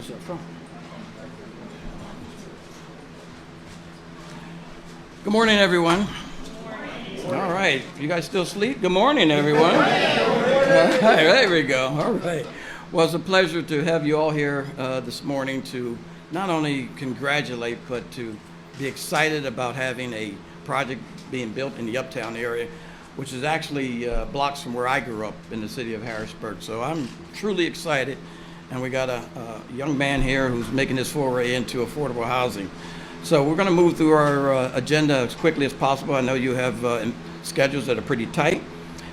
this up front. Good morning, everyone. All right, you guys still asleep? Good morning, everyone. All right, there we go. All right. Well, it's a pleasure to have you all here this morning to not only congratulate, but to be excited about having a project being built in the Uptown area, which is actually blocks from where I grew up in the city of Harrisburg. So I'm truly excited, and we got a young man here who's making his foray into affordable housing. So we're going to move through our agenda as quickly as possible. I know you have schedules that are pretty tight,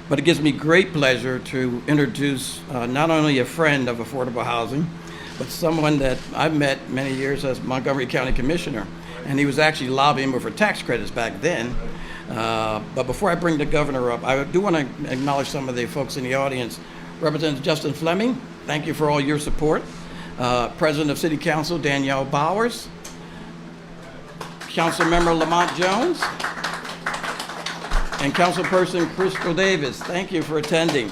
but it gives me great pleasure to introduce not only a friend of affordable housing, but someone that I've met many years as Montgomery County Commissioner. And he was actually lobbying for tax credits back then. But before I bring the governor up, I do want to acknowledge some of the folks in the audience. Representative Justin Fleming, thank you for all your support. President of City Council, Danielle Bowers. Councilmember Lamont Jones. And Councilperson Crystal Davis, thank you for attending.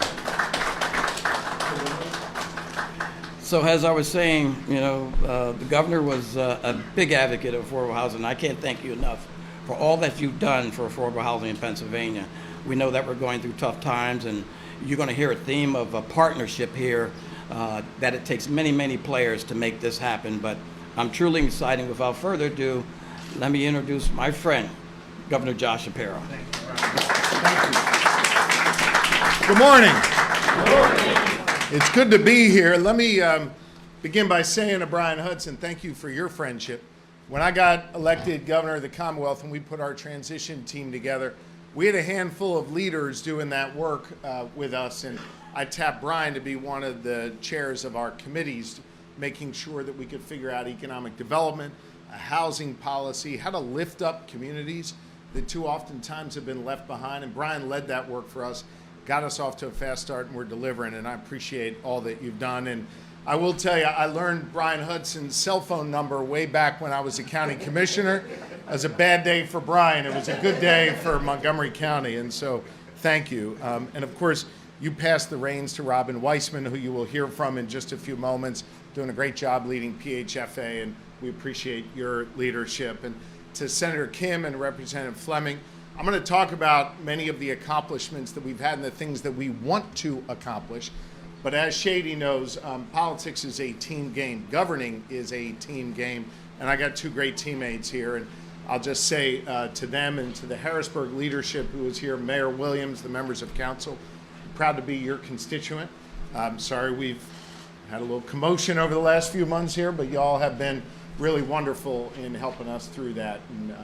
So as I was saying, the governor was a big advocate of affordable housing. I can't thank you enough for all that you've done for affordable housing in Pennsylvania. We know that we're going through tough times, and you're going to hear a theme of a partnership here, that it takes many, many players to make this happen. But I'm truly excited. Without further ado, let me introduce my friend, Governor Josh Shapiro. Thank you. Good morning. Good morning. It's good to be here. Let me begin by saying to Brian Hudson, thank you for your friendship. When I got elected governor of the Commonwealth and we put our transition team together, we had a handful of leaders doing that work with us, and I tapped Brian to be one of the chairs of our committees, making sure that we could figure out economic development, a housing policy, how to lift up communities that too often times have been left behind. And Brian led that work for us, got us off to a fast start, and we're delivering, and I appreciate all that you've done. And I will tell you, I learned Brian Hudson's cell phone number way back when I was a county commissioner. It was a bad day for Brian. It was a good day for Montgomery County, and so thank you. And of course, you passed the reins to Robin Weissman, who you will hear from in just a few moments, doing a great job leading PHFA, and we appreciate your leadership. And to Senator Kim and Representative Fleming, I'm going to talk about many of the accomplishments that we've had and the things that we want to accomplish. But as Shady knows, politics is a team game. Governing is a team game. And I got two great teammates here. And I'll just say to them and to the Harrisburg leadership who is here, Mayor Williams, the members of council, proud to be your constituent. Sorry we've had a little commotion over the last few months here, but y'all have been really wonderful in helping us through that. And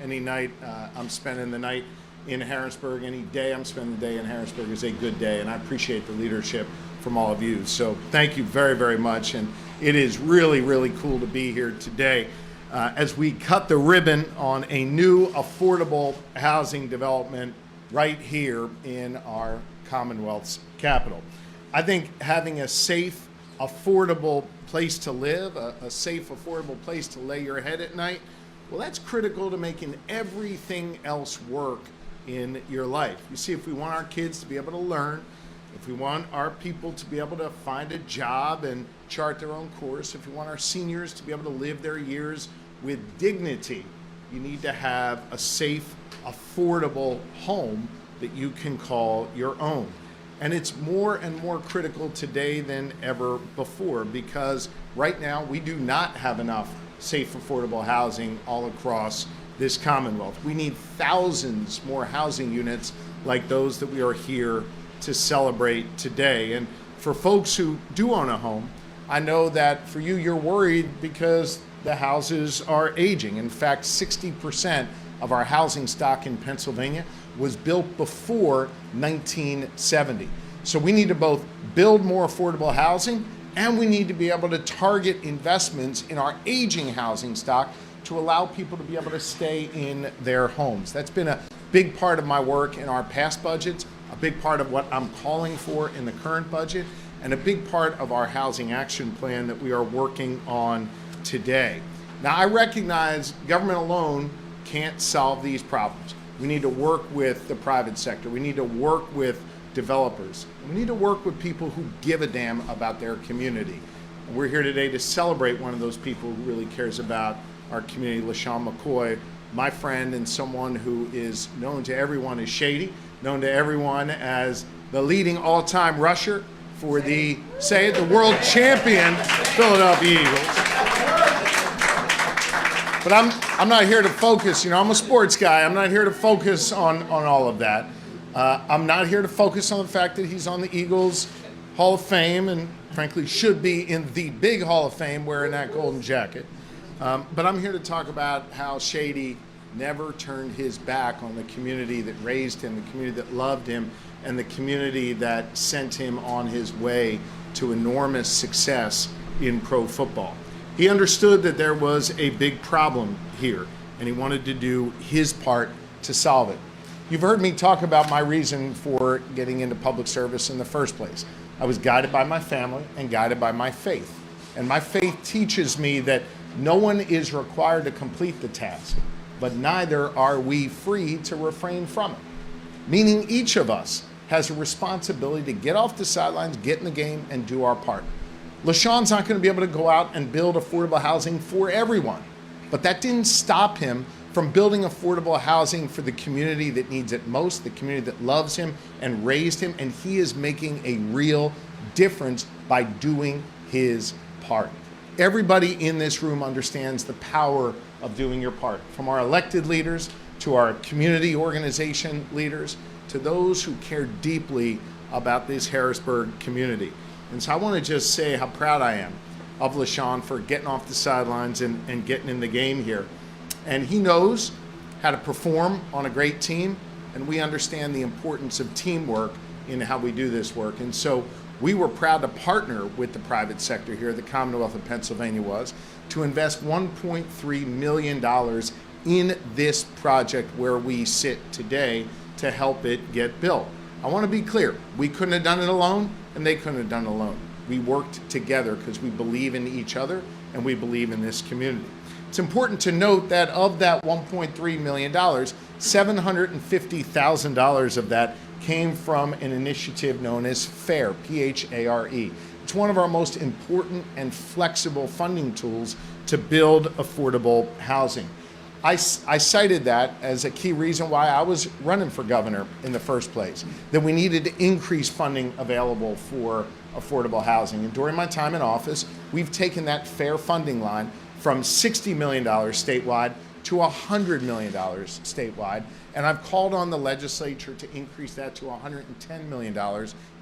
any night I'm spending the night in Harrisburg, any day I'm spending the day in Harrisburg is a good day, and I appreciate the leadership from all of you. So thank you very, very much, and it is really, really cool to be here today as we cut the ribbon on a new affordable housing development right here in our Commonwealth's capital. I think having a safe, affordable place to live, a safe, affordable place to lay your head at night, well, that's critical to making everything else work in your life. You see, if we want our kids to be able to learn, if we want our people to be able to find a job and chart their own course, if we want our seniors to be able to live their years with dignity, you need to have a safe, affordable home that you can call your own. And it's more and more critical today than ever before, because right now we do not have enough safe, affordable housing all across this Commonwealth. We need thousands more housing units like those that we are here to celebrate today. And for folks who do own a home, I know that for you, you're worried because the houses are aging. In fact, 60% of our housing stock in Pennsylvania was built before 1970. So we need to both build more affordable housing, and we need to be able to target investments in our aging housing stock to allow people to be able to stay in their homes. That's been a big part of my work in our past budgets, a big part of what I'm calling for in the current budget, and a big part of our housing action plan that we are working on today. Now, I recognize government alone can't solve these problems. We need to work with the private sector. We need to work with developers. We need to work with people who give a damn about their community. We're here today to celebrate one of those people who really cares about our community, LaShawn McCoy, my friend and someone who is known to everyone as Shady, known to everyone as the leading all-time rusher for the world champion Philadelphia Eagles. But I'm not here to focus, I'm a sports guy. I'm not here to focus on all of that. I'm not here to focus on the fact that he's on the Eagles Hall of Fame and frankly should be in the big Hall of Fame wearing that golden jacket. But I'm here to talk about how Shady never turned his back on the community that raised him, the community that loved him, and the community that sent him on his way to enormous success in pro football. He understood that there was a big problem here, and he wanted to do his part to solve it. You've heard me talk about my reason for getting into public service in the first place. I was guided by my family and guided by my faith. And my faith teaches me that no one is required to complete the task, but neither are we free to refrain from it. Meaning each of us has a responsibility to get off the sidelines, get in the game, and do our part. LaShawn's not going to be able to go out and build affordable housing for everyone, but that didn't stop him from building affordable housing for the community that needs it most, the community that loves him and raised him, and he is making a real difference by doing his part. Everybody in this room understands the power of doing your part, from our elected leaders to our community organization leaders to those who care deeply about this Harrisburg community. And so I want to just say how proud I am of LaShawn for getting off the sidelines and getting in the game here. And he knows how to perform on a great team, and we understand the importance of teamwork in how we do this work. And so we were proud to partner with the private sector here, the Commonwealth of Pennsylvania was, to invest $1.3 million in this project where we sit today to help it get built. I want to be clear, we couldn't have done it alone, and they couldn't have done it alone. We worked together because we believe in each other and we believe in this community. It's important to note that of that $1.3 million, $750,000 of that came from an initiative known as PHARE, P-H-A-R-E. It's one of our most important and flexible funding tools to build affordable housing. I cited that as a key reason why I was running for governor in the first place, that we needed to increase funding available for affordable housing. And during my time in office, we've taken that PHARE funding line from $60 million statewide to $100 million statewide. And I've called on the legislature to increase that to $110 million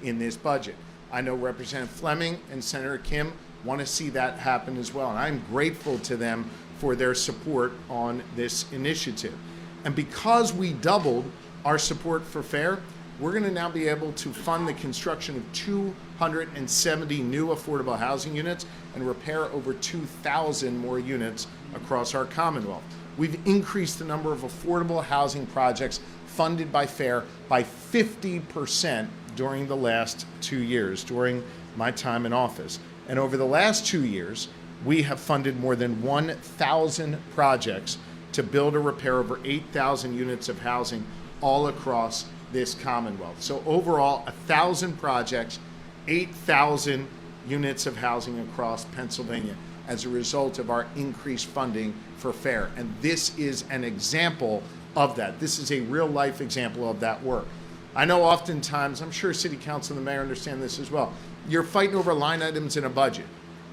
in this budget. I know Representative Fleming and Senator Kim want to see that happen as well. And I'm grateful to them for their support on this initiative. And because we doubled our support for PHARE, we're going to now be able to fund the construction of 270 new affordable housing units and repair over 2,000 more units across our Commonwealth. We've increased the number of affordable housing projects funded by PHARE by 50% during the last 2 years, during my time in office. And over the last 2 years, we have funded more than 1,000 projects to build or repair over 8,000 units of housing all across this Commonwealth. So overall, 1,000 projects, 8,000 units of housing across Pennsylvania as a result of our increased funding for PHARE. And this is an example of that. This is a real life example of that work. I know oftentimes, I'm sure City Council and the Mayor understand this as well, you're fighting over line items in a budget.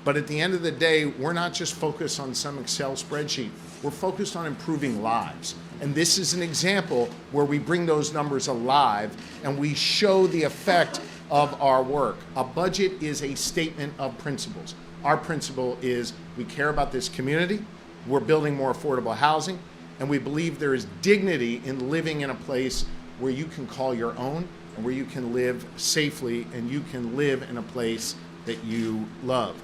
But at the end of the day, we're not just focused on some Excel spreadsheet. We're focused on improving lives. And this is an example where we bring those numbers alive and we show the effect of our work. A budget is a statement of principles. Our principle is we care about this community, we're building more affordable housing, and we believe there is dignity in living in a place where you can call your own and where you can live safely and you can live in a place that you love.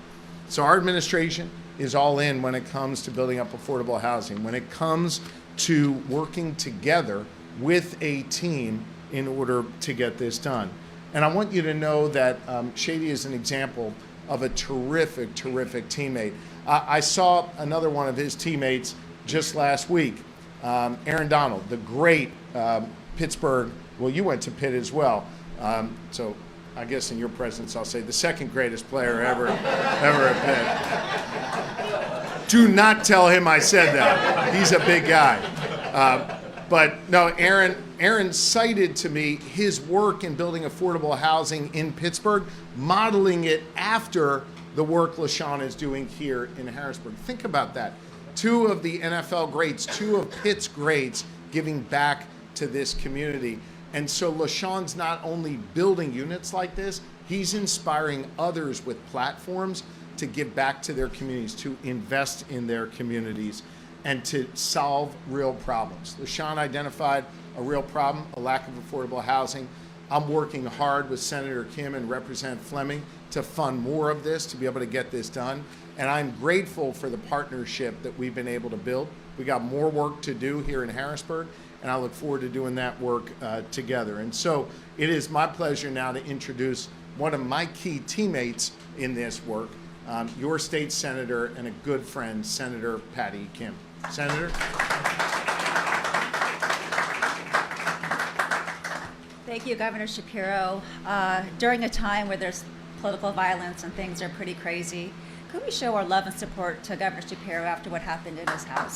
So our administration is all in when it comes to building up affordable housing, when it comes to working together with a team in order to get this done. And I want you to know that Shady is an example of a terrific, terrific teammate. I saw another one of his teammates just last week, Aaron Donald, the great Pittsburgh, well, you went to Pitt as well. So I guess in your presence I'll say the second greatest player ever at Pitt. Do not tell him I said that. He's a big guy. But no, Aaron cited to me his work in building affordable housing in Pittsburgh, modeling it after the work LaShawn is doing here in Harrisburg. Think about that. Two of the NFL greats, two of Pitt's greats giving back to this community. And so LaShawn's not only building units like this, he's inspiring others with platforms to give back to their communities, to invest in their communities, and to solve real problems. LaShawn identified a real problem, a lack of affordable housing. I'm working hard with Senator Kim and Representative Fleming to fund more of this, to be able to get this done. And I'm grateful for the partnership that we've been able to build. We got more work to do here in Harrisburg, and I look forward to doing that work together. And so it is my pleasure now to introduce one of my key teammates in this work, your state senator and a good friend, Senator Patty Kim. Senator. Thank you, Governor Shapiro. During a time where there's political violence and things are pretty crazy, could we show our love and support to Governor Shapiro after what happened in his house?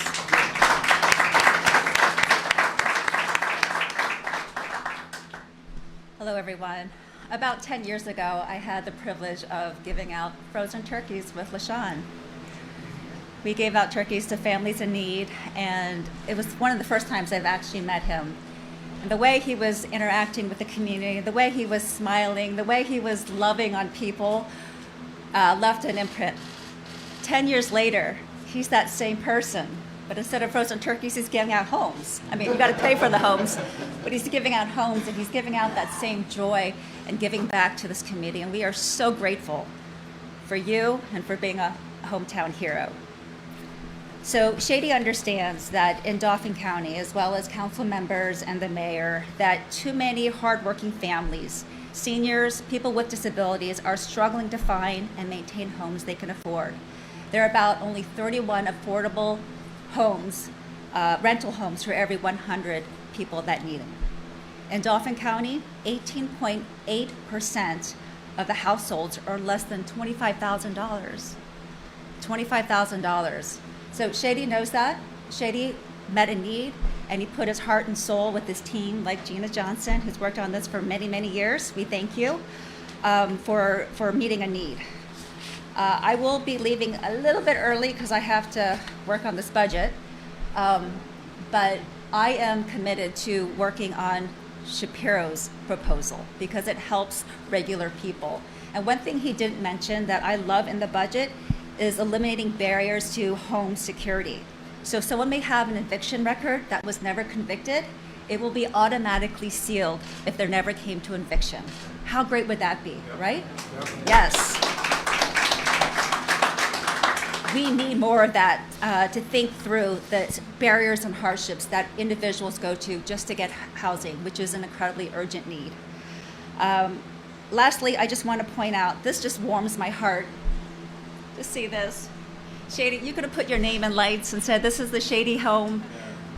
Hello, everyone. About 10 years ago, I had the privilege of giving out frozen turkeys with LaShawn. We gave out turkeys to families in need, and it was one of the first times I've actually met him. And the way he was interacting with the community, the way he was smiling, the way he was loving on people, left an imprint. 10 years later, he's that same person, but instead of frozen turkeys, he's giving out homes. I mean, you got to pay for the homes, but he's giving out homes, and he's giving out that same joy and giving back to this community. And we are so grateful for you and for being a hometown hero. So Shady understands that in Dauphin County, as well as council members and the mayor, that too many hardworking families, seniors, people with disabilities are struggling to find and maintain homes they can afford. There are about only 31 affordable homes, rental homes for every 100 people that need them. In Dauphin County, 18.8% of the households are less than $25,000. $25,000. So Shady knows that. Shady met a need, and he put his heart and soul with his team, like Gina Johnson, who's worked on this for many, many years. We thank you for meeting a need. I will be leaving a little bit early because I have to work on this budget, but I am committed to working on Shapiro's proposal because it helps regular people. And one thing he didn't mention that I love in the budget is eliminating barriers to home security. So someone may have an eviction record that was never convicted, it will be automatically sealed if there never came to eviction. How great would that be, right? Yes. We need more of that to think through the barriers and hardships that individuals go to just to get housing, which is an incredibly urgent need. Lastly, I just want to point out, this just warms my heart to see this. Shady, you could have put your name in lights and said, this is the Shady home,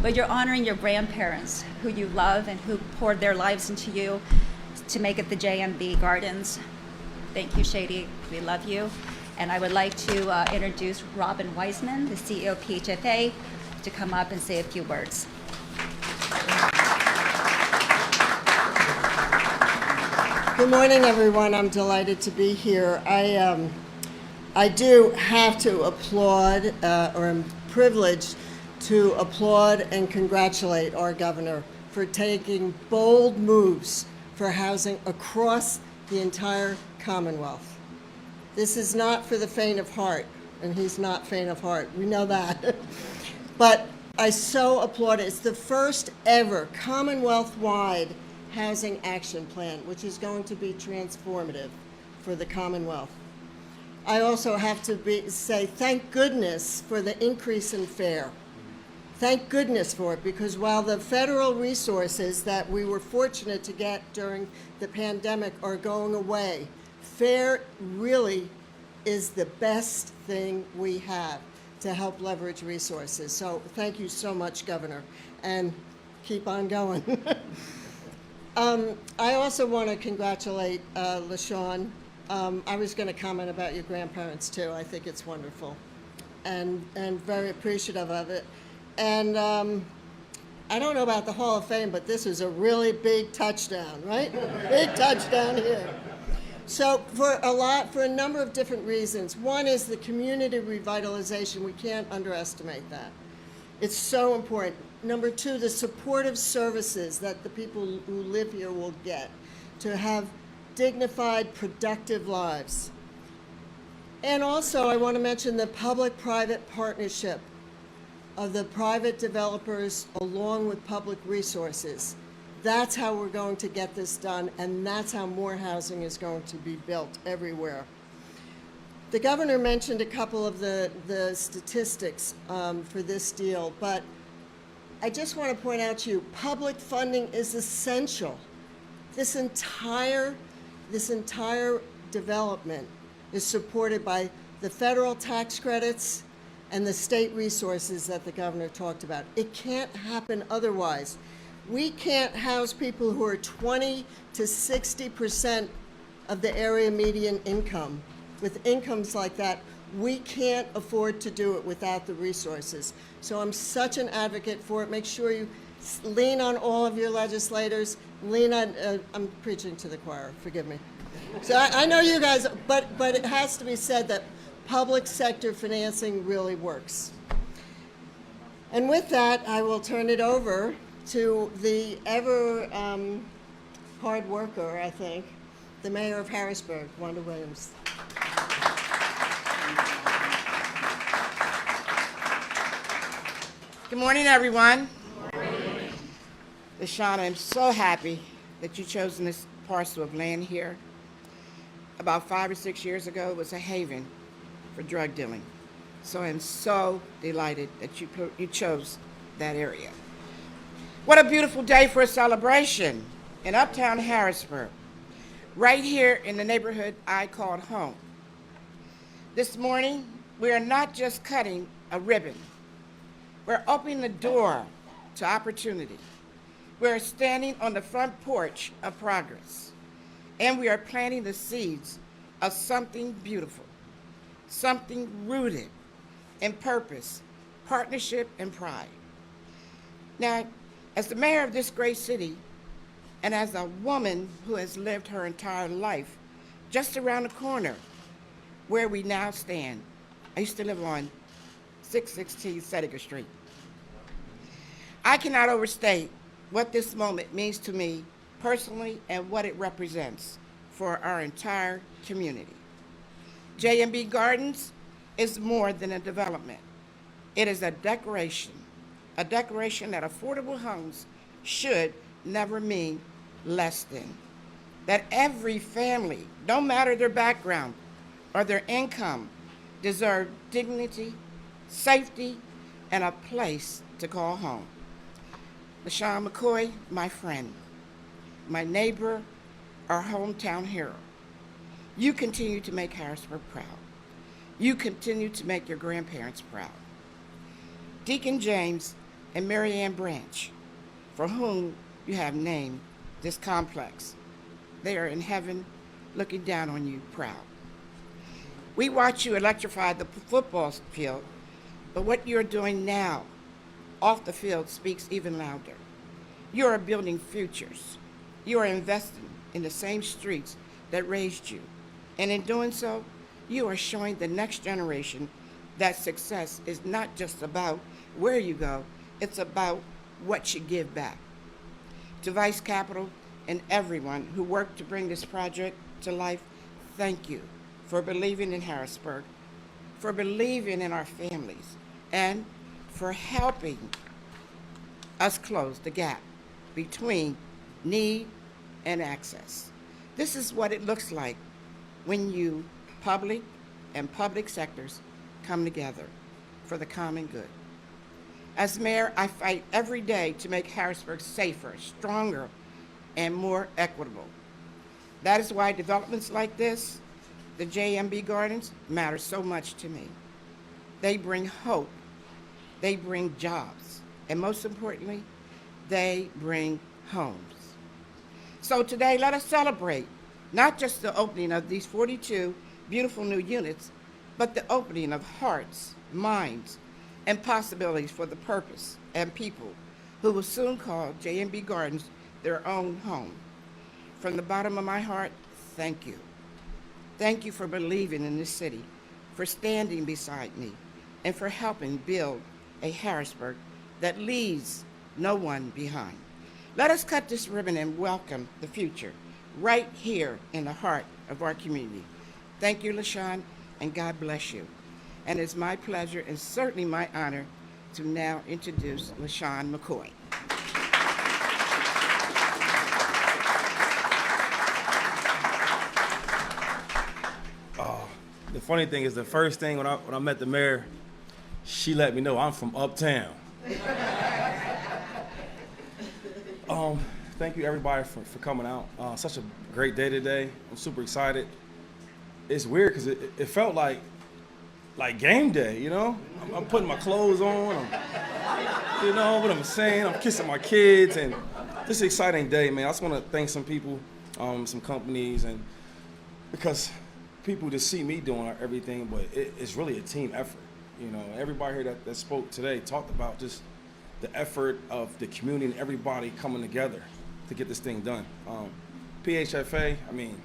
but you're honoring your grandparents who you love and who poured their lives into you to make it the JMB Gardens. Thank you, Shady. We love you. And I would like to introduce Robin Wiseman, the CEO of PHFA, to come up and say a few words. Good morning, everyone. I'm delighted to be here. I do have to applaud, or am privileged to applaud and congratulate our governor for taking bold moves for housing across the entire Commonwealth. This is not for the faint of heart, and he's not faint of heart. We know that. But I so applaud it. It's the first ever Commonwealth-wide housing action plan, which is going to be transformative for the Commonwealth. I also have to say thank goodness for the increase in FAIR. Thank goodness for it, because while the federal resources that we were fortunate to get during the pandemic are going away, FAIR really is the best thing we have to help leverage resources. So thank you so much, Governor, and keep on going. I also want to congratulate LaShawn. I was going to comment about your grandparents too. I think it's wonderful, and very appreciative of it. And I don't know about the Hall of Fame, but this is a really big touchdown, right? Big touchdown here. So for a number of different reasons. One is the community revitalization. We can't underestimate that. It's so important. Number two, the supportive services that the people who live here will get to have dignified, productive lives. And also, I want to mention the public-private partnership of the private developers along with public resources. That's how we're going to get this done, and that's how more housing is going to be built everywhere. The governor mentioned a couple of the statistics for this deal, but I just want to point out to you, public funding is essential. This entire development is supported by the federal tax credits and the state resources that the governor talked about. It can't happen otherwise. We can't house people who are 20 to 60% of the area median income. With incomes like that, we can't afford to do it without the resources. So I'm such an advocate for it. Make sure you lean on all of your legislators. Lean on, I'm preaching to the choir, forgive me. So I know you guys, but it has to be said that public sector financing really works. And with that, I will turn it over to the ever hard worker, I think, the mayor of Harrisburg, Wanda Williams. Good morning, everyone. Good morning. LaShawn, I'm so happy that you've chosen this parcel of land here. About 5 or 6 years ago, it was a haven for drug dealing. So I'm so delighted that you chose that area. What a beautiful day for a celebration in Uptown Harrisburg, right here in the neighborhood I called home. This morning, we are not just cutting a ribbon. We're opening the door to opportunity. We're standing on the front porch of progress, and we are planting the seeds of something beautiful, something rooted in purpose, partnership, and pride. Now, as the mayor of this great city, and as a woman who has lived her entire life just around the corner where we now stand, I used to live on 616 Seneca Street. I cannot overstate what this moment means to me personally and what it represents for our entire community. J&B Gardens is more than a development. It is a declaration that affordable homes should never mean less than. That every family, no matter their background or their income, deserve dignity, safety, and a place to call home. LaShawn McCoy, my friend, my neighbor, our hometown hero. You continue to make Harrisburg proud. You continue to make your grandparents proud. Deacon James and Mary Ann Branch, for whom you have named this complex, they are in heaven looking down on you proud. We watch you electrify the football field, but what you're doing now off the field speaks even louder. You are building futures. You are investing in the same streets that raised you. And in doing so, you are showing the next generation that success is not just about where you go, it's about what you give back. To Vice Capitol and everyone who worked to bring this project to life, thank you for believing in Harrisburg, for believing in our families, and for helping us close the gap between need and access. This is what it looks like when you, public and public sectors, come together for the common good. As mayor, I fight every day to make Harrisburg safer, stronger, and more equitable. That is why developments like this, the J&B Gardens, matter so much to me. They bring hope, they bring jobs, and most importantly, they bring homes. So today, let us celebrate not just the opening of these 42 beautiful new units, but the opening of hearts, minds, and possibilities for the purpose and people who will soon call J&B Gardens their own home. From the bottom of my heart, thank you. Thank you for believing in this city, for standing beside me, and for helping build a Harrisburg that leaves no one behind. Let us cut this ribbon and welcome the future right here in the heart of our community. Thank you, LaShawn, and God bless you. And it's my pleasure and certainly my honor to now introduce LaShawn McCoy. The funny thing is, the first thing when I met the mayor, she let me know I'm from uptown. Thank you everybody for coming out. Such a great day today. I'm super excited. It's weird because it felt like game day, you know? I'm putting my clothes on, you know what I'm saying? I'm kissing my kids, and this is an exciting day, man. I just want to thank some people, some companies, and because people just see me doing everything, but it's really a team effort. You know, everybody here that spoke today talked about just the effort of the community and everybody coming together to get this thing done. PHFA, I mean,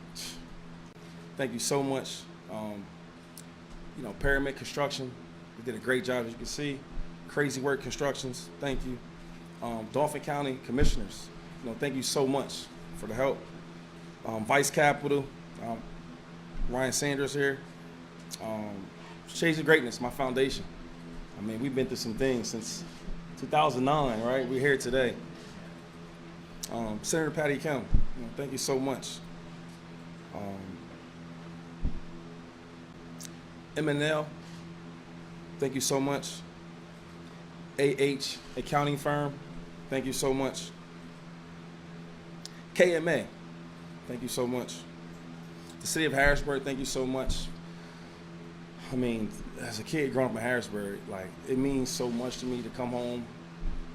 thank you so much. You know, Pyramid Construction, you did a great job, as you can see. Crazy Work Constructions, thank you. Dauphin County Commissioners, you know, thank you so much for the help. Vice Capital, Ryan Sanders here. Shades of Greatness, my foundation. I mean, we've been through some things since 2009, right? We're here today. Senator Patty Kim, you know, thank you so much. M&L, thank you so much. AH Accounting Firm, thank you so much. KMA, thank you so much. The City of Harrisburg, thank you so much. I mean, as a kid growing up in Harrisburg, like, it means so much to me to come home.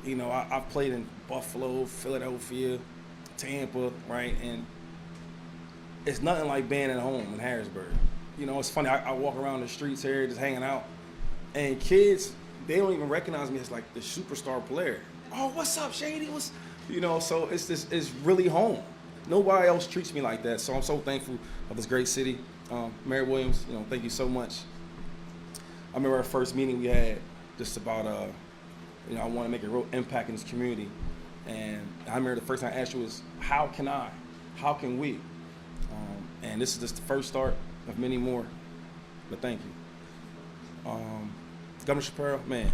You know, I've played in Buffalo, Philadelphia, Tampa, right? And it's nothing like being at home in Harrisburg. You know, it's funny, I walk around the streets here just hanging out, and kids, they don't even recognize me as like the superstar player. Oh, what's up, Shady? You know, so it's really home. Nobody else treats me like that, so I'm so thankful of this great city. Mayor Williams, you know, thank you so much. I remember our first meeting we had just about, you know, I want to make a real impact in this community. And I remember the first time I asked you was, how can we? And this is just the first start of many more, but thank you. Governor Shapiro, man,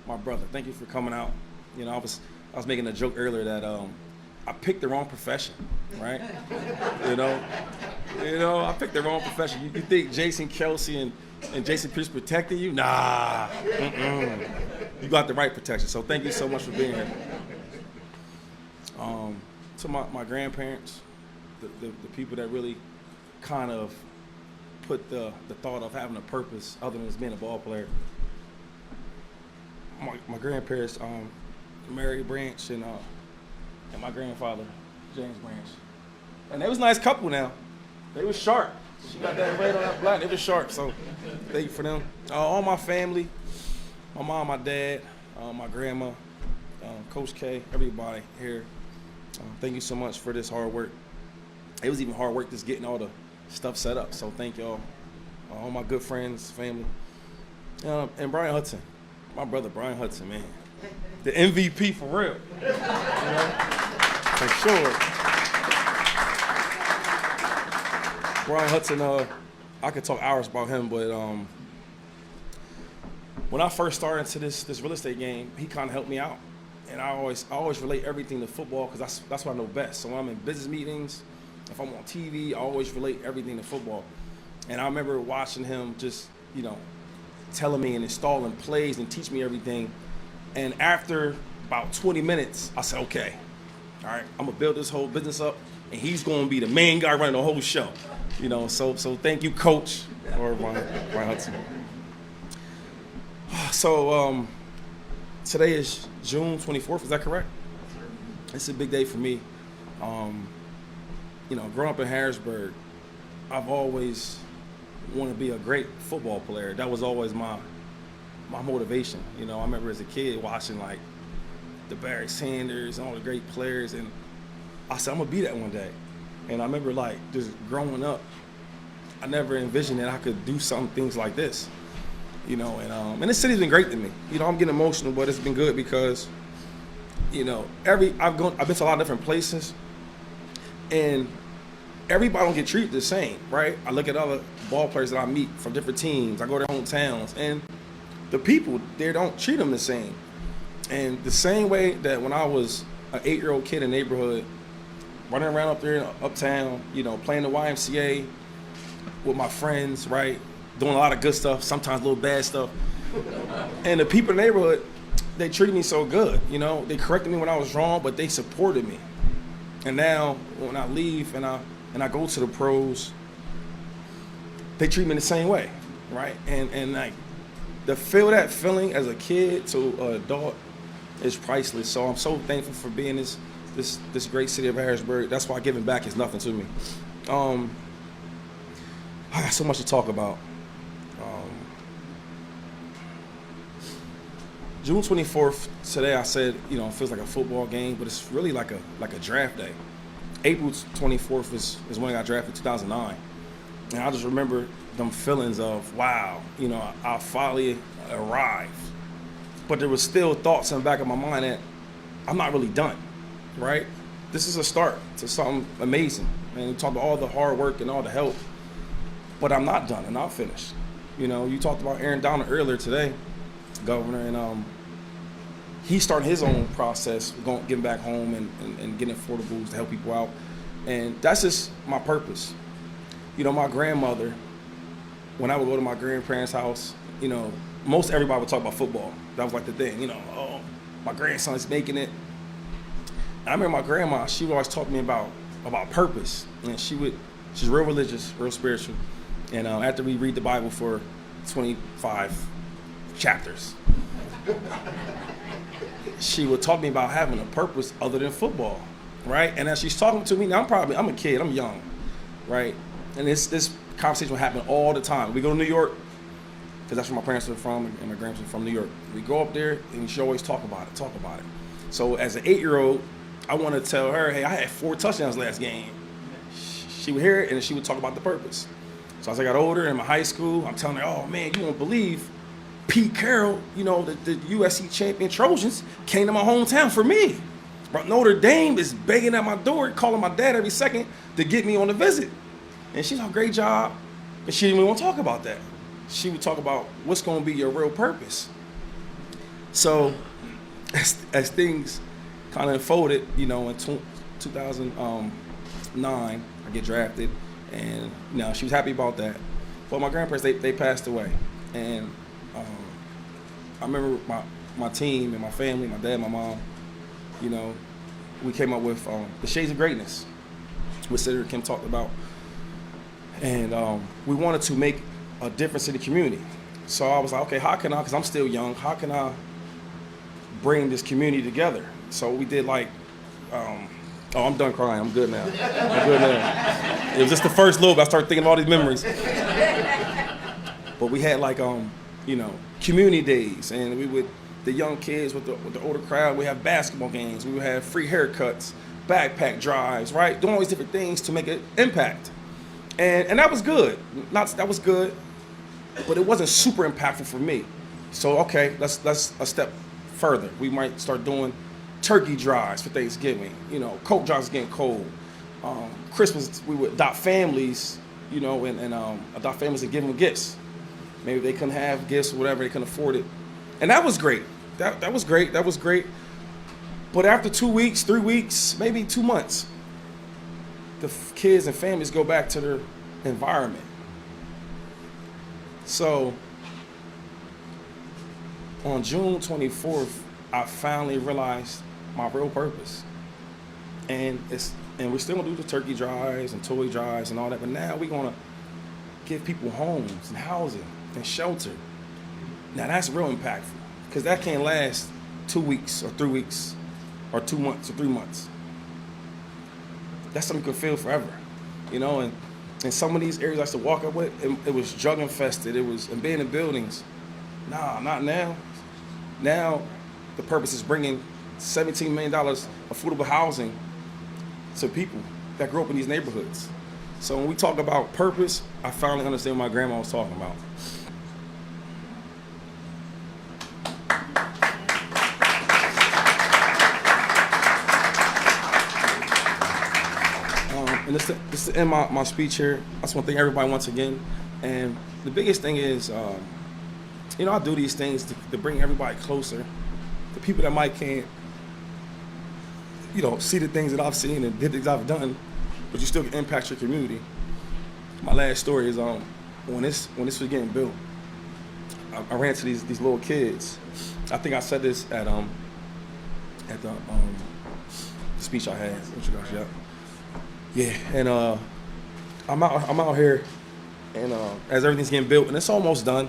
my brother, thank you for coming out. You know, I was making a joke earlier that I picked the wrong profession, right? you know, I picked the wrong profession. You think Jason Kelsey and Jason Pierce protecting you? Nah, you got the right protection. So thank you so much for being here. To my grandparents, the people that really kind of put the thought of having a purpose other than just being a ball player. My grandparents, Mary Branch and my grandfather, James Branch. And they was a nice couple now. They was sharp. She got that red on that black. They was sharp, so thank you for them. All my family, my mom, my dad, my grandma, Coach K, everybody here. Thank you so much for this hard work. It was even hard work just getting all the stuff set up, so thank y'all. All my good friends, family. And Brian Hudson, my brother Brian Hudson, man. The MVP for real. You know? For sure. Brian Hudson, I could talk hours about him, but when I first started into this real estate game, he kind of helped me out. And I always relate everything to football because that's what I know best. So when I'm in business meetings, if I'm on TV, I always relate everything to football. And I remember watching him just, you know, telling me and installing plays and teach me everything. And after about 20 minutes, I said, okay, all right, I'm gonna build this whole business up, and he's gonna be the main guy running the whole show. You know, so thank you, Coach, or Brian Hudson. So today is June 24th, is that correct? It's a big day for me. growing up in Harrisburg, I've always wanted to be a great football player. That was always my motivation. I remember as a kid watching like the Barry Sanders and all the great players, and I said I'm gonna be that one day. And I remember like just growing up, I never envisioned that I could do some things like this. And this city's been great to me. I'm getting emotional, but it's been good because, I've been to a lot of different places, and everybody don't get treated the same, right? I look at other ball players that I meet from different teams. I go to their hometowns, and the people there don't treat them the same. And the same way that when I was an 8-year-old kid in the neighborhood, running around up there in uptown, playing the YMCA with my friends, right? Doing a lot of good stuff, sometimes a little bad stuff. And the people in the neighborhood, they treated me so good, They corrected me when I was wrong, but they supported me. And now when I leave and I go to the pros, they treat me the same way, right? And like to feel that feeling as a kid to an adult is priceless. So I'm so thankful for being this great city of Harrisburg. That's why giving back is nothing to me. I got so much to talk about. June 24th, today I said, it feels like a football game, but it's really like a draft day. April 24th is when I got drafted in 2009. And I just remember them feelings of, wow, I finally arrived. But there was still thoughts in the back of my mind that I'm not really done, right? This is a start to something amazing. And we talked about all the hard work and all the help, but I'm not done and not finished. You talked about Aaron Donald earlier today, Governor, and he started his own process, getting back home and getting affordables to help people out. And that's just my purpose. My grandmother, when I would go to my grandparents' house, most everybody would talk about football. That was like the thing, oh, my grandson's making it. And I remember my grandma, she would always talk to me about purpose. And she's real religious, real spiritual. And after we read the Bible for 25 chapters, she would talk to me about having a purpose other than football, right? And as she's talking to me, now I'm a kid, I'm young, right? And this conversation will happen all the time. We go to New York, because that's where my parents are from, and my grandparents are from New York. We go up there, and she always talk about it. So as an 8-year-old, I want to tell her, hey, I had 4 touchdowns last game. She would hear it, and she would talk about the purpose. So as I got older in my high school, I'm telling her, oh, man, you won't believe Pete Carroll, the USC champion Trojans came to my hometown for me. But Notre Dame is begging at my door, calling my dad every second to get me on a visit. And she's done a great job, but she didn't even want to talk about that. She would talk about what's going to be your real purpose. So as things kind of unfolded, in 2009, I get drafted, and she was happy about that. But my grandparents, they passed away, and I remember my team and my family, my dad, my mom, we came up with the Shades of Greatness, which Senator Kim talked about. And we wanted to make a difference in the community. So I was like, okay, how can I, because I'm still young, how can I bring this community together? So we did like, I'm done crying, I'm good now. It was just the first loop, I started thinking of all these memories. But we had like, community days, and we would, the young kids with the older crowd, we have basketball games, we would have free haircuts, backpack drives, right? Doing all these different things to make an impact. And that was good. That was good, but it wasn't super impactful for me. So okay, let's a step further. We might start doing turkey drives for Thanksgiving. Coke drives getting cold. Christmas, we would adopt families, and adopt families and give them gifts. Maybe they couldn't have gifts or whatever, they couldn't afford it. And that was great. That was great. That was great. But after 2 weeks, 3 weeks, maybe 2 months, the kids and families go back to their environment. So on June 24th, I finally realized my real purpose. And we're still gonna do the turkey drives and toy drives and all that, but now we're gonna give people homes and housing and shelter. Now that's real impactful, because that can't last 2 weeks or 3 weeks or 2 months or 3 months. that's something you can feel forever, you know. And in some of these areas I used to walk up with, it was drug infested. It was and being in buildings. Nah, not now. Now, the purpose is bringing $17 million affordable housing to people that grew up in these neighborhoods. So when we talk about purpose, I finally understand what my grandma was talking about. And this to end my speech here. I just want to thank everybody once again. And the biggest thing is, I do these things to bring everybody closer. The people that might can't, see the things that I've seen and did things I've done, but you still can impact your community. My last story is when this was getting built, I ran to these little kids. I think I said this at the speech I had. Introduction. Yeah, and I'm out here, and as everything's getting built, and it's almost done,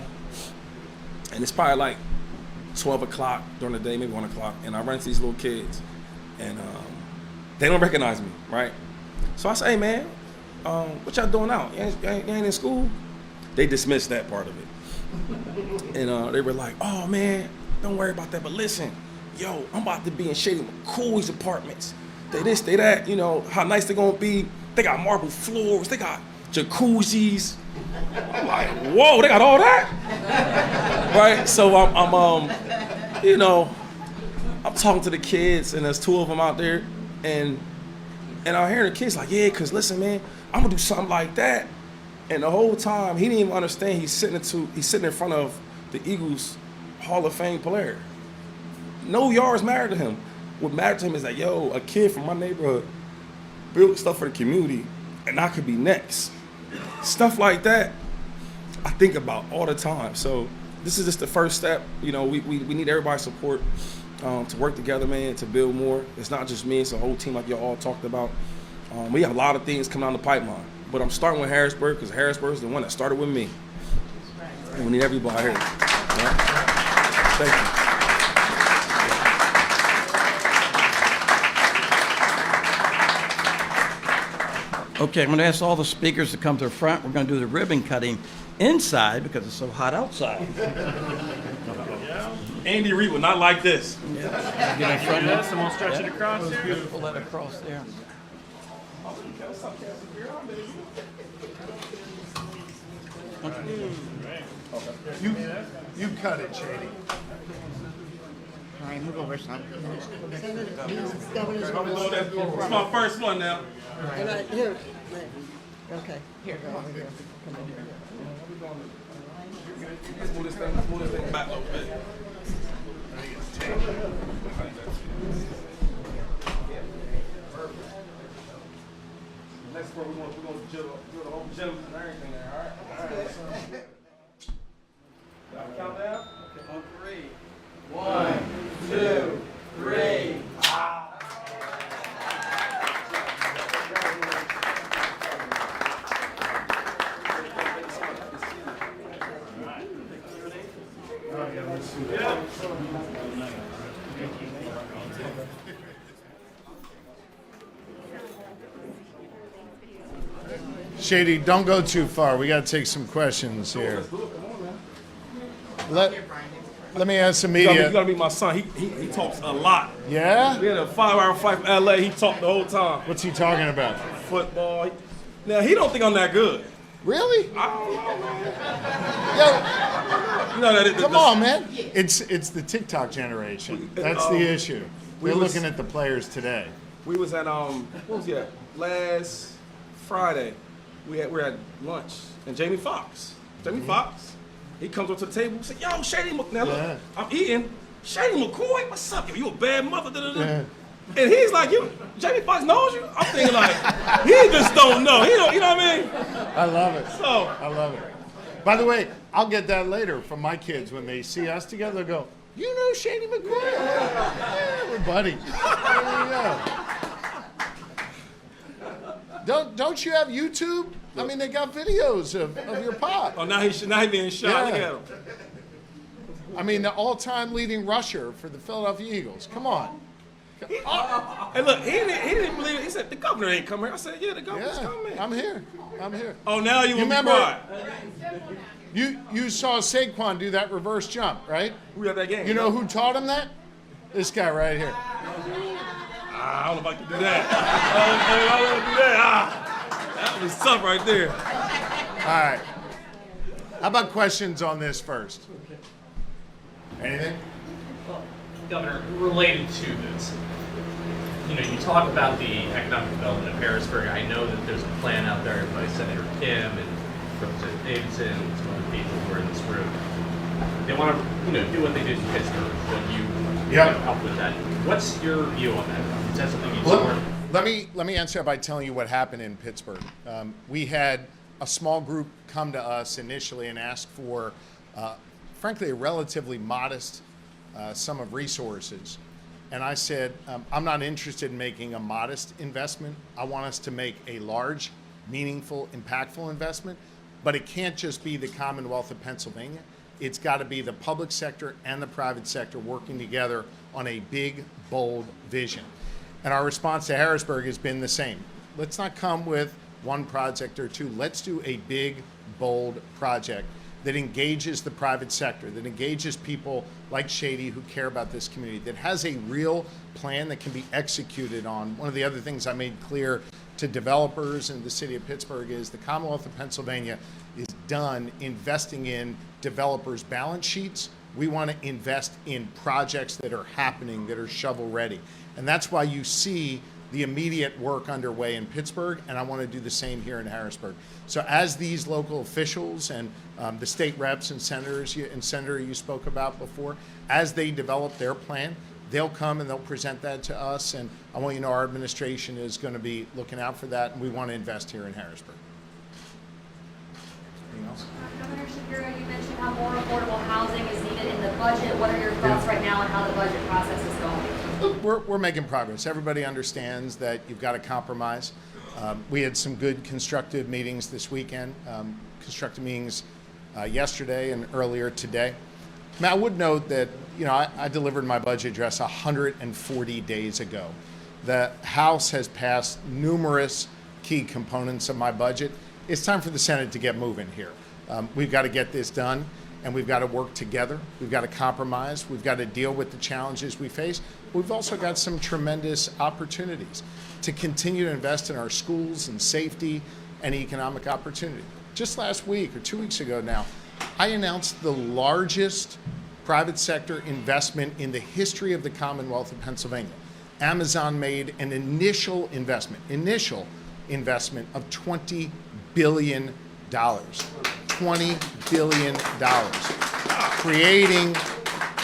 and it's probably like 12 o'clock during the day, maybe 1 o'clock, and I run into these little kids, and they don't recognize me, right? So I say, hey man, what y'all doing out? You ain't in school? They dismissed that part of it, and they were like, oh man, don't worry about that, but listen, yo, I'm about to be in Shady McCoy's apartments. They this, they that, how nice they gonna be. They got marble floors, they got jacuzzis. I'm like, whoa, they got all that? Right? So I'm talking to the kids, and there's 2 of them out there, and I hear the kids like, yeah, cause listen, man, I'm gonna do something like that. And the whole time he didn't even understand he's sitting in front of the Eagles Hall of Fame player. No yards mattered to him. What mattered to him is that, yo, a kid from my neighborhood built stuff for the community, and I could be next. Stuff like that, I think about all the time. So this is just the first step. We need everybody's support to work together, man, to build more. It's not just me, it's a whole team like y'all all talked about. We have a lot of things coming down the pipeline, but I'm starting with Harrisburg because Harrisburg is the one that started with me. And we need everybody here. Right? Thank you. Okay, I'm going to ask all the speakers to come to the front. We're going to do the ribbon cutting inside because it's so hot outside. Andy Reid would not like this. Yeah. Get in front of Yes, and we'll stretch it across. It's beautiful that across there. You cut it, Shady. All right, move over some. It's my first one now. Here, okay. Here, go over here. Let's move this thing back a little bit. Next part, we're going to drill the whole gym and everything there, all right? Count down? Okay, on 3. 1, 2, 3. Shady, don't go too far. We got to take some questions here. Let me ask the You media. gotta be my son. He talks a lot. Yeah? We had a 5-hour flight from LA. He talked the whole time. What's he talking about? Football. Now he don't think I'm that good. Really? I don't know, man. Yo, You know that. come on, man. It's the TikTok generation. That's the issue. We're looking at the players today. We was at what was that? Last Friday. We were at lunch, and Jamie Foxx, he comes up to the table and said, "Yo, Shady McCoy." Now look, I'm eating. Shady McCoy, what's up? Yo, you a bad mother? Yeah. And he's like, Jamie Foxx knows you. I'm thinking like, he just don't know. He don't, you know what I mean? I love it. So I love it. By the way, I'll get that later from my kids when they see us together. They'll go, "You know Shady McCoy?" Yeah, we're buddies. There we go. Don't you have YouTube? I mean, they got videos of your pop. oh, now he being shot. Yeah. Look at him. I mean, the all-time leading rusher for the Philadelphia Eagles. Come on. Oh, hey, look, he didn't believe it. He said, the governor ain't coming here. I said, yeah, the governor's Yeah, coming. I'm here. I'm here. Oh, now you want to be remember- quiet. You saw Saquon do that reverse jump, right? We got that game. You know who taught him that? This guy right here. I don't know if I can do that. I don't want to do that. That was tough right there. All right. How about questions on this first? Anything? Well, Governor, related to this, you talk about the economic development of Harrisburg. I know that there's a plan out there by Senator Kim and Representative Davidson and some other people who are in this room. They want to, do what they did in Pittsburgh, but you help with that. What's your view on that? Is that something you support? Let me answer by telling you what happened in Pittsburgh. We had a small group come to us initially and ask for, frankly, a relatively modest sum of resources. And I said, I'm not interested in making a modest investment. I want us to make a large, meaningful, impactful investment. But it can't just be the Commonwealth of Pennsylvania. It's got to be the public sector and the private sector working together on a big, bold vision. And our response to Harrisburg has been the same. Let's not come with one project or two. Let's do a big, bold project that engages the private sector, that engages people like Shady who care about this community, that has a real plan that can be executed on. One of the other things I made clear to developers in the city of Pittsburgh is the Commonwealth of Pennsylvania is done investing in developers' balance sheets. We want to invest in projects that are happening, that are shovel ready. And that's why you see the immediate work underway in Pittsburgh, and I want to do the same here in Harrisburg. So as these local officials and the state reps and senators and senator you spoke about before, as they develop their plan, they'll come and they'll present that to us, and I want you to know our administration is going to be looking out for that, and we want to invest here in Harrisburg. Anything else? Governor Shapiro, you mentioned how more affordable housing is needed in the budget. What are your thoughts right now on how the budget process is going? Look, we're making progress. Everybody understands that you've got to compromise. We had some good constructive meetings this weekend, constructive meetings yesterday and earlier today. Now, I would note that, I delivered my budget address 140 days ago. The House has passed numerous key components of my budget. It's time for the Senate to get moving here. We've got to get this done, and we've got to work together. We've got to compromise. We've got to deal with the challenges we face. We've also got some tremendous opportunities to continue to invest in our schools and safety and economic opportunity. Just last week or 2 weeks ago now, I announced the largest private sector investment in the history of the Commonwealth of Pennsylvania. Amazon made an initial investment of $20 billion. $20 billion, creating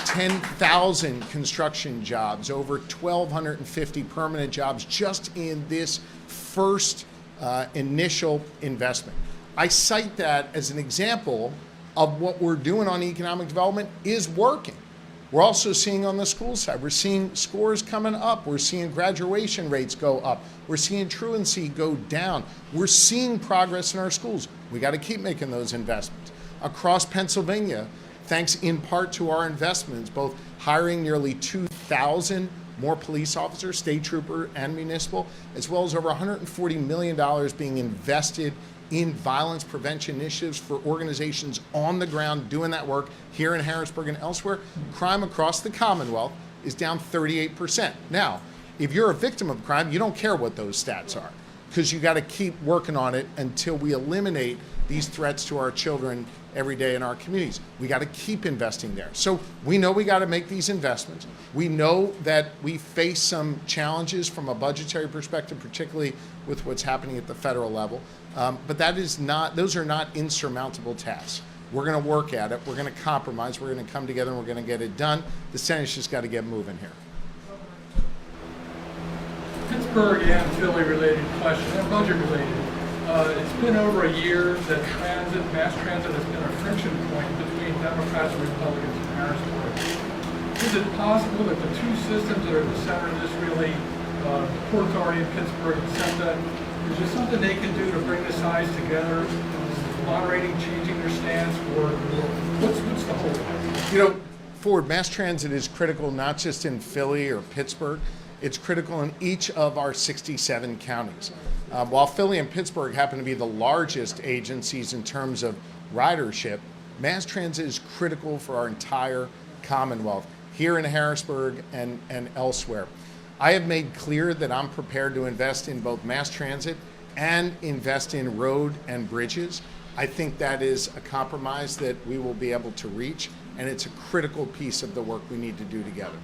10,000 construction jobs, over 1,250 permanent jobs just in this first initial investment. I cite that as an example of what we're doing on economic development is working. We're also seeing on the school side, we're seeing scores coming up. We're seeing graduation rates go up. We're seeing truancy go down. We're seeing progress in our schools. We got to keep making those investments. Across Pennsylvania, thanks in part to our investments, both hiring nearly 2,000 more police officers, state trooper and municipal, as well as over $140 million being invested in violence prevention initiatives for organizations on the ground doing that work here in Harrisburg and elsewhere. Crime across the Commonwealth is down 38%. Now, if you're a victim of crime, you don't care what those stats are, because you got to keep working on it until we eliminate these threats to our children every day in our communities. We got to keep investing there. So we know we got to make these investments. We know that we face some challenges from a budgetary perspective, particularly with what's happening at the federal level. But those are not insurmountable tasks. We're going to work at it. We're going to compromise. We're going to come together and we're going to get it done. The Senate's just got to get moving here. Pittsburgh and Philly related question, and budget related. It's been over a year that mass transit has been a friction point between Democrats and Republicans in Harrisburg. Is it possible that the two systems that are at the center of this really, Port Authority in Pittsburgh and SEPTA, is there something they can do to bring the sides together, moderating, changing their stance, or what's the whole? Ford, mass transit is critical not just in Philly or Pittsburgh. It's critical in each of our 67 counties. While Philly and Pittsburgh happen to be the largest agencies in terms of ridership, mass transit is critical for our entire Commonwealth, here in Harrisburg and elsewhere. I have made clear that I'm prepared to invest in both mass transit and invest in road and bridges. I think that is a compromise that we will be able to reach, and it's a critical piece of the work we need to do together.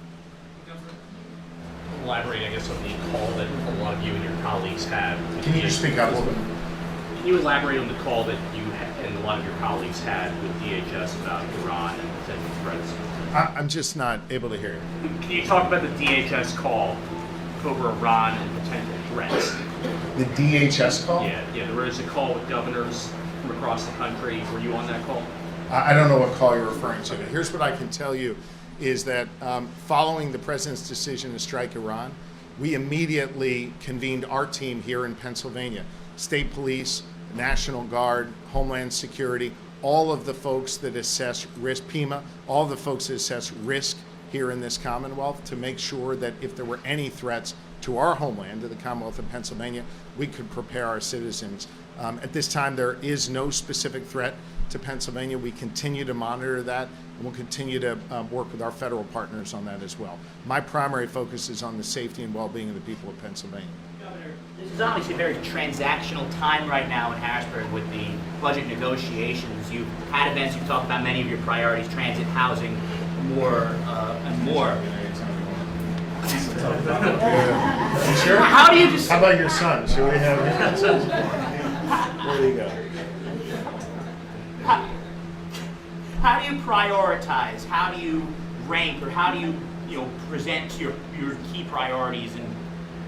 Elaborate, I guess, on the call that a lot of you and your colleagues had. Can you just speak up a little bit? Can you elaborate on the call that you and a lot of your colleagues had with DHS about Iran and potential threats? I'm just not able to hear you. Can you talk about the DHS call over Iran and potential threats? The DHS call? Yeah, there was a call with governors from across the country. Were you on that call? I don't know what call you're referring to. Here's what I can tell you is that following the president's decision to strike Iran, we immediately convened our team here in Pennsylvania, State Police, National Guard, Homeland Security, all of the folks that assess risk, PEMA, all the folks that assess risk here in this Commonwealth to make sure that if there were any threats to our homeland, to the Commonwealth of Pennsylvania, we could prepare our citizens. At this time, there is no specific threat to Pennsylvania. We continue to monitor that, and we'll continue to work with our federal partners on that as well. My primary focus is on the safety and well-being of the people of Pennsylvania. Governor, this is obviously a very transactional time right now in Harrisburg with the budget negotiations. You've had events, you've talked about many of your priorities, transit, housing, more and more. You sure? How do you just... How about your son? Should we have him? Where do you go? How do you prioritize? How do you rank, or how do you present your key priorities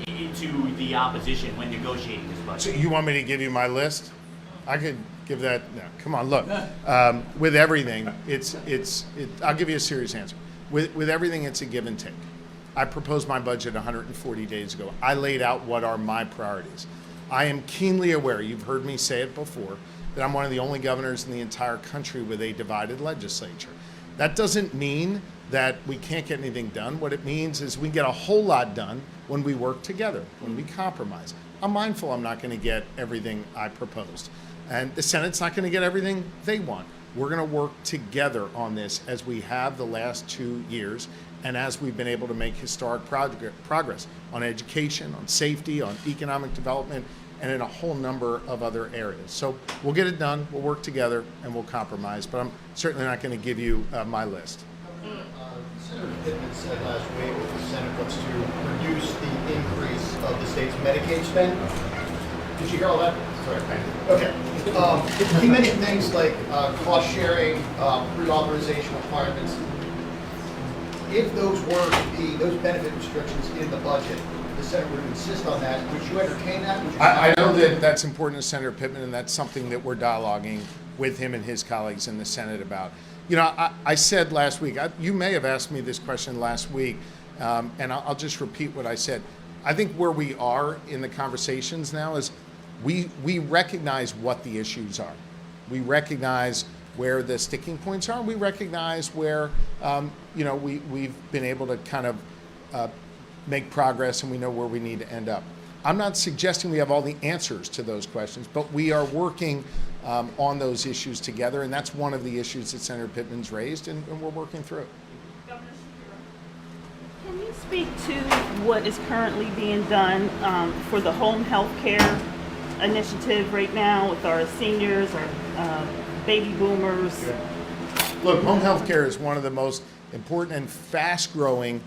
to the opposition when negotiating this budget? So you want me to give you my list? I could give that. No, come on, look. With everything, I'll give you a serious answer. With everything, it's a give and take. I proposed my budget 140 days ago. I laid out what are my priorities. I am keenly aware, you've heard me say it before, that I'm one of the only governors in the entire country with a divided legislature. That doesn't mean that we can't get anything done. What it means is we get a whole lot done when we work together, when we compromise. I'm mindful I'm not going to get everything I proposed. And the Senate's not going to get everything they want. We're going to work together on this as we have the last 2 years, and as we've been able to make historic progress on education, on safety, on economic development, and in a whole number of other areas. So we'll get it done, we'll work together, and we'll compromise, but I'm certainly not going to give you my list. Senator Pittman said last week that the Senate wants to reduce the increase of the state's Medicaid spend. Did you hear all that? Sorry. Okay. He mentioned things like cost sharing, reauthorization requirements. If those were to be, those benefit restrictions in the budget, the Senate would insist on that. Would you entertain that? I know that that's important to Senator Pittman, and that's something that we're dialoguing with him and his colleagues in the Senate about. You know, I said last week, you may have asked me this question last week, and I'll just repeat what I said. I think where we are in the conversations now is we recognize what the issues are. We recognize where the sticking points are. We recognize where, we've been able to kind of make progress, and we know where we need to end up. I'm not suggesting we have all the answers to those questions, but we are working on those issues together, and that's one of the issues that Senator Pittman's raised, and we're working through it. Governor Shapiro, can you speak to what is currently being done for the home health care initiative right now with our seniors, our baby boomers? Look, home health care is one of the most important and fast-growing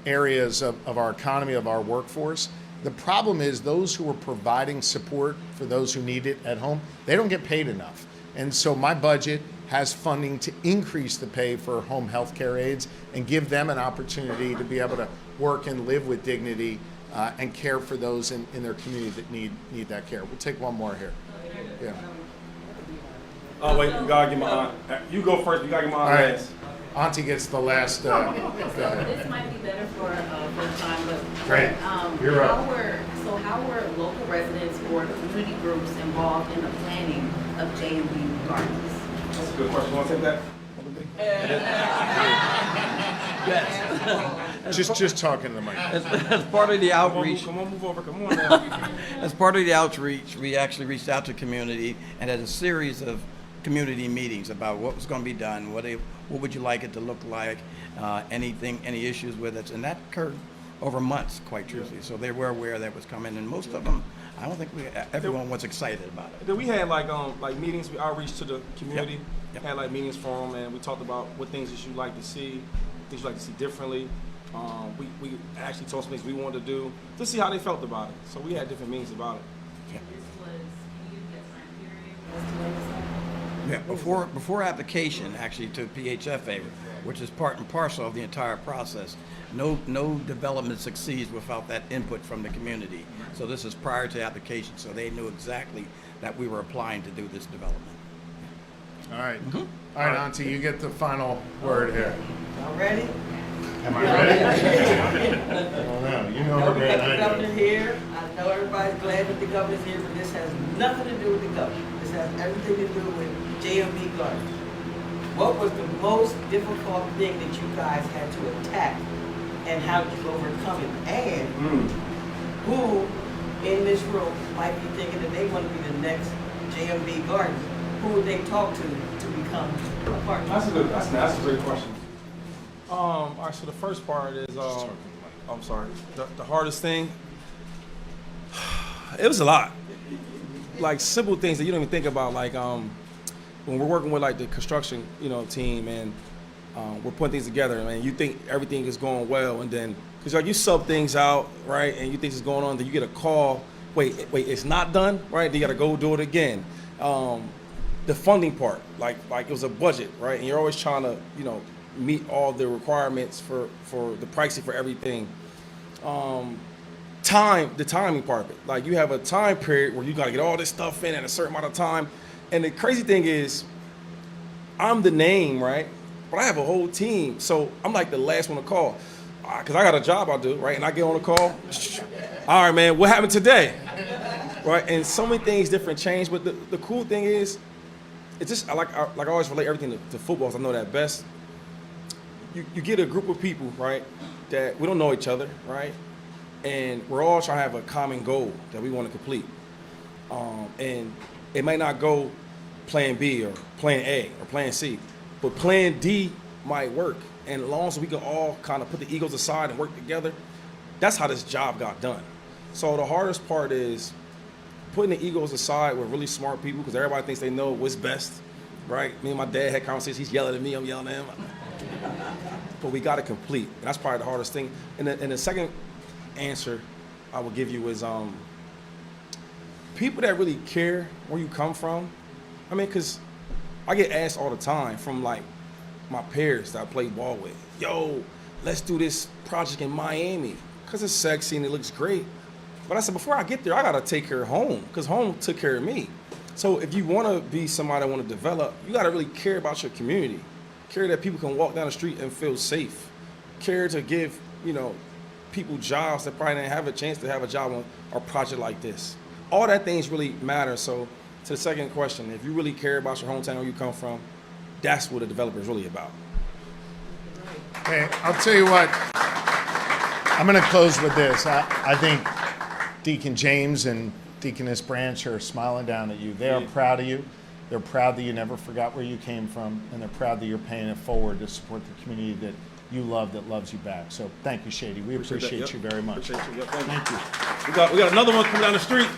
areas of our economy, of our workforce. The problem is those who are providing support for those who need it at home, they don't get paid enough. And so my budget has funding to increase the pay for home health care aides and give them an opportunity to be able to work and live with dignity and care for those in their community that need that care. We'll take one more here. Yeah. Oh, wait, you gotta give my aunt. You go first, you gotta give my aunt last. Auntie gets the last. So this might be better for first time, but Great. You're up. How were local residents or community groups involved in the planning of J&B Gardens? That's a good question. You want to take that? Yes. Just talking to the mic. As part of the outreach, Come on, move over. Come on now. as part of the outreach, we actually reached out to community and had a series of community meetings about what was going to be done, what would you like it to look like, any issues with it, and that occurred over months, quite truthfully. So they were aware that was coming, and most of them, I don't think everyone was excited about it. Then we had like meetings, we outreach to the community. Yep. Had like meetings for them, and we talked about what things that you'd like to see, things you'd like to see differently. We actually told some things we wanted to do to see how they felt about it. So we had different meetings about it. Yeah, before application actually to PHFA, which is part and parcel of the entire process. No development succeeds without that input from the community. So this is prior to application, so they knew exactly that we were applying to do this development. All right. All right, Auntie, you get the final word here. Y'all ready? Am I ready? I don't know. You know We better got the than I governor do. here. I know everybody's glad that the governor's here, but this has nothing to do with the governor. This has everything to do with JMB Gardens. What was the most difficult thing that you guys had to attack, and how did you overcome it? And who in this room might be thinking that they want to be the next JMB Gardens? Who would they talk to become a partner? That's a great question. All right, so the first part is, I'm sorry, the hardest thing, it was a lot. Like simple things that you don't even think about, like when we're working with like the construction, team, and we're putting things together, and you think everything is going well, and then, because like you sub things out, right, and you think it's going on, then you get a call, wait, it's not done, right, then you gotta go do it again. The funding part, like it was a budget, right, and you're always trying to, meet all the requirements for the pricing for everything. The timing part of it, like you have a time period where you got to get all this stuff in at a certain amount of time, and the crazy thing is, I'm the name, right, but I have a whole team, so I'm like the last one to call, because I got a job I do, right, and I get on a call, all right, man, what happened today, right, and so many things different change, but the cool thing is, it's just, I always relate everything to football, so I know that best. You get a group of people, right, that we don't know each other, right, and we're all trying to have a common goal that we want to complete. And it might not go plan B or plan A or plan C, but plan D might work. And as long as we can all kind of put the egos aside and work together, that's how this job got done. So the hardest part is putting the egos aside with really smart people, because everybody thinks they know what's best, right? Me and my dad had conversations. He's yelling at me, I'm yelling at him. But we got to complete. And that's probably the hardest thing. And the second answer I will give you is people that really care where you come from. I mean, because I get asked all the time from like my peers that I play ball with, yo, let's do this project in Miami because it's sexy and it looks great. But I said, before I get there, I got to take care of home, because home took care of me. So if you want to be somebody that want to develop, you got to really care about your community. Care that people can walk down the street and feel safe. Care to give, people jobs that probably didn't have a chance to have a job on a project like this. All that things really matter. So to the second question, if you really care about your hometown where you come from, that's what a developer is really about. Hey, I'll tell you what, I'm going to close with this. I think Deacon James and Deaconess Branch are smiling down at you. They are proud of you. They're proud that you never forgot where you came from, and they're proud that you're paying it forward to support the community that you love, that loves you back. So thank you, Shady. We appreciate you very much. Appreciate you. Yep, Thank you. We got another one coming down the street.